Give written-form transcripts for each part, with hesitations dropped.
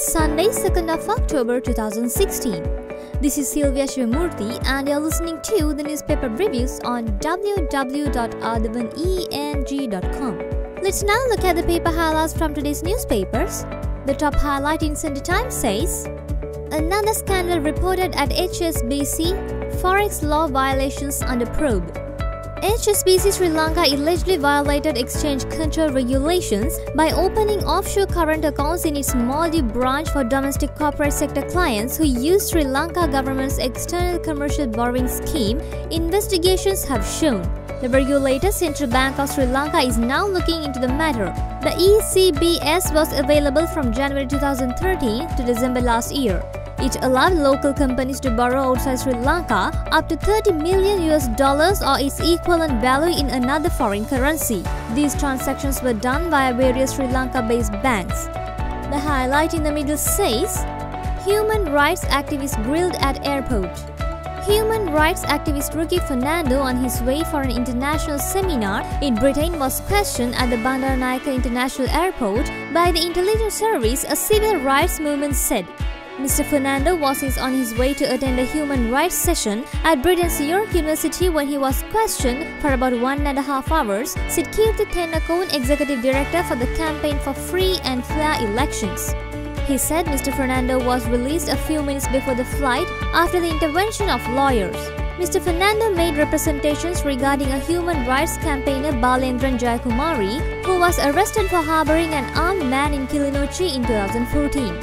It's Sunday, 2nd of October 2016. This is Sylvia Shivamurthy and you're listening to the newspaper reviews on www.athavaneng.com. Let's now look at the paper highlights from today's newspapers. The top highlight in Sunday Times says, another scandal reported at HSBC, Forex law violations under probe. HSBC Sri Lanka allegedly violated exchange control regulations by opening offshore current accounts in its Maldives branch for domestic corporate sector clients who used Sri Lanka government's external commercial borrowing scheme, investigations have shown. The regulator, Central Bank of Sri Lanka, is now looking into the matter. The ECBS was available from January 2013 to December last year. It allowed local companies to borrow outside Sri Lanka up to $30 million or its equivalent value in another foreign currency. These transactions were done via various Sri Lanka-based banks. The highlight in the middle says, human rights activist grilled at airport. Human rights activist Ricky Fernando, on his way for an international seminar in Britain, was questioned at the Bandaranaike International Airport by the intelligence service, a civil rights movement said. Mr. Fernando was on his way to attend a human rights session at Britain's York University when he was questioned for about 1.5 hours, said Kirti Tennakone, executive director for the Campaign for Free and Fair Elections. He said Mr. Fernando was released a few minutes before the flight after the intervention of lawyers. Mr. Fernando made representations regarding a human rights campaigner, Balendran Jayakumari, who was arrested for harboring an armed man in Kilinochchi in 2014.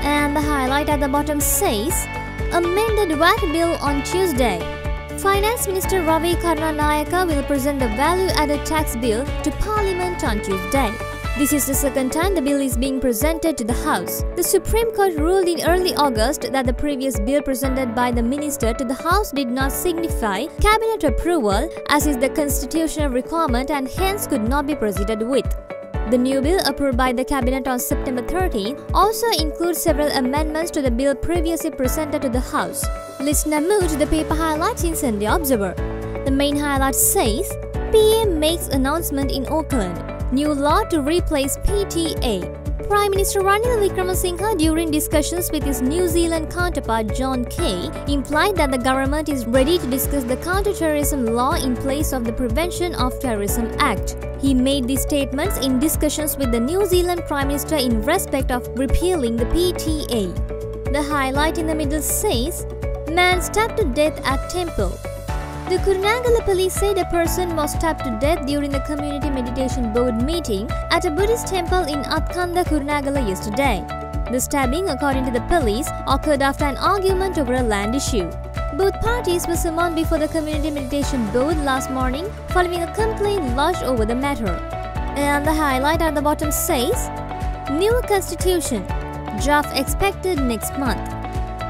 And the highlight at the bottom says, amended VAT bill on Tuesday. Finance Minister Ravi Karunanayake will present the value-added tax bill to Parliament on Tuesday. This is the second time the bill is being presented to the House. The Supreme Court ruled in early August that the previous bill presented by the minister to the House did not signify cabinet approval, as is the constitutional requirement, and hence could not be proceeded with. The new bill approved by the Cabinet on September 13 also includes several amendments to the bill previously presented to the House. Let's now move to the paper highlights in Sunday Observer. The main highlight says, PM makes announcement in Auckland. New law to replace PTA. Prime Minister Ranil Wickremesinghe, during discussions with his New Zealand counterpart John Key, implied that the government is ready to discuss the counter-terrorism law in place of the Prevention of Terrorism Act. He made these statements in discussions with the New Zealand Prime Minister in respect of repealing the PTA. The highlight in the middle says, man stabbed to death at temple. The Kurunegala police said a person was stabbed to death during the Community Meditation Board meeting at a Buddhist temple in Atkanda, Kurunegala yesterday. The stabbing, according to the police, occurred after an argument over a land issue. Both parties were summoned before the Community Meditation Board last morning following a complaint lodged over the matter. And the highlight at the bottom says, new constitution, draft expected next month.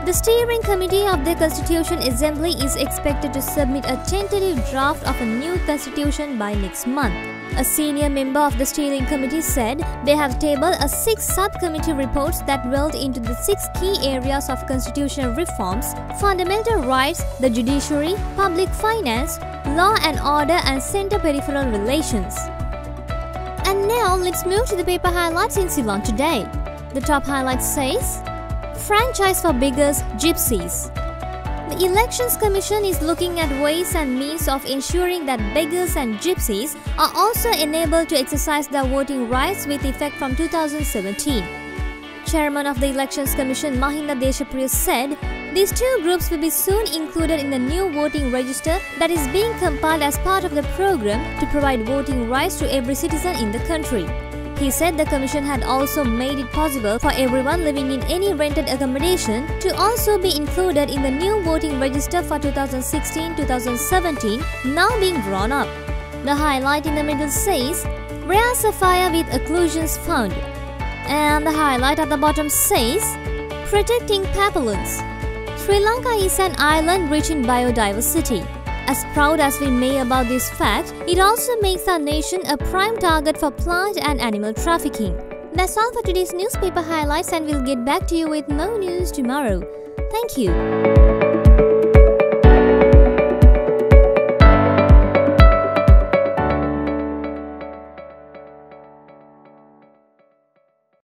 The Steering Committee of the Constitution Assembly is expected to submit a tentative draft of a new constitution by next month. A senior member of the Steering Committee said they have tabled 6 subcommittee reports that delved into the 6 key areas of constitutional reforms: fundamental rights, the judiciary, public finance, law and order, and center-peripheral relations. And now let's move to the paper highlights in Ceylon today. The top highlight says, franchise for beggars, gypsies. The Elections Commission is looking at ways and means of ensuring that beggars and gypsies are also enabled to exercise their voting rights with effect from 2017. Chairman of the Elections Commission Mahinda Deshapriya said these two groups will be soon included in the new voting register that is being compiled as part of the program to provide voting rights to every citizen in the country. He said the Commission had also made it possible for everyone living in any rented accommodation to also be included in the new voting register for 2016-2017, now being drawn up. The highlight in the middle says, rare sapphire with occlusions found. And the highlight at the bottom says, protecting papillons. Sri Lanka is an island rich in biodiversity. As proud as we may about this fact, it also makes our nation a prime target for plant and animal trafficking. That's all for today's newspaper highlights, and we'll get back to you with more news tomorrow. Thank you.